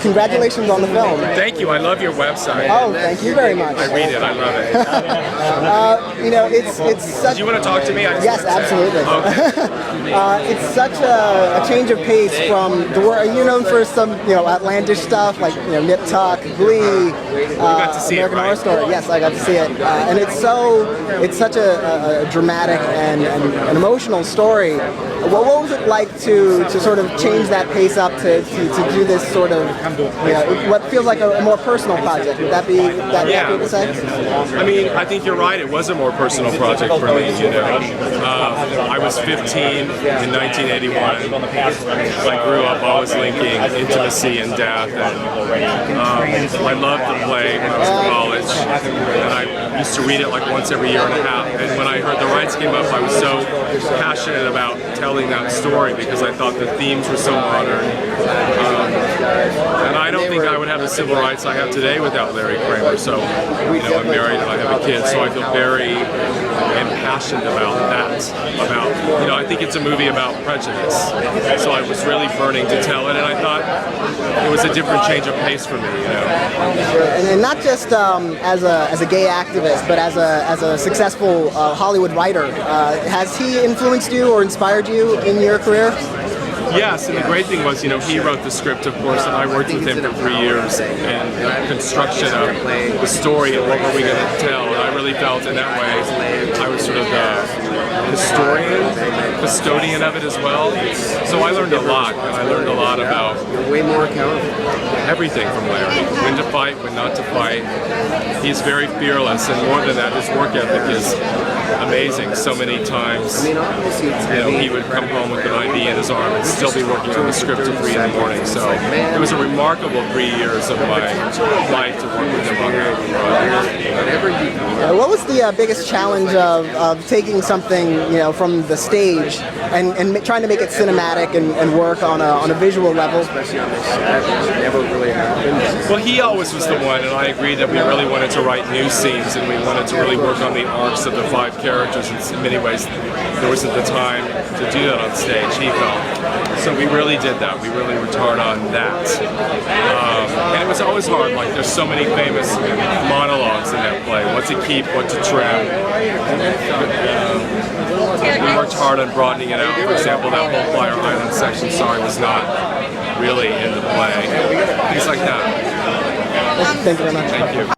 Congratulations on the film. Thank you. I love your website. Oh, thank you very much. I read it. I love it. You know, it's such. Do you want to talk to me? Yes, absolutely. Okay. It's such a change of pace from the work. You're known for some, outlandish stuff like Nip Tuck, Glee, got to see American it, right? Horror Story. Yes, I got to see it, and it's such a dramatic and an emotional story. What was it like to sort of change that pace up to do this sort of what feels like a more personal project? Would that be accurate to say? I mean, I think you're right. It was a more personal project for me. I was 15 in 1981. I grew up always linking intimacy and death. And, I loved the play when I was in college, and I used to read it like once every year and a half. And when I heard the rights came up, I was so passionate about telling that story because I thought the themes were so modern. And I don't think I would have the civil rights I have today without Larry Kramer. So, I'm married and I have a kid, so I feel very impassioned about that. I think it's a movie about prejudice. So I was really burning to tell it, and I thought it was a different change of pace for me. And not just as a gay activist, but as a successful Hollywood writer. Has he influenced you or inspired you in your career? Yes, and the great thing was, he wrote the script, of course, and I worked with him for 3 years in the construction of the story and what were we going to tell. And I really felt in that way I was sort of the custodian of it as well. So I learned a lot, and I learned a lot about everything from Larry. When to fight, when not to fight. He's very fearless, and more than that, his work ethic is amazing. So many times, he would come home with an IV in his arm and still be working on the script till 3 in the morning. So it was a remarkable 3 years of my life to work with him on that. What was the biggest challenge of taking something from the stage and trying to make it cinematic and work on a visual level? Well, he always was the one, and I agreed that we really wanted to write new scenes and we wanted to really work on the arcs of the 5 characters. In many ways, there wasn't the time to do that on stage, he felt. So we really did that. We really worked hard on that. And it was always hard. Like, there's so many famous monologues in that play. What to keep, what to trim. We worked hard on broadening it out. For example, that whole Flyer Island section, was not really in the play. Things like that. Thank you very much. Thank you.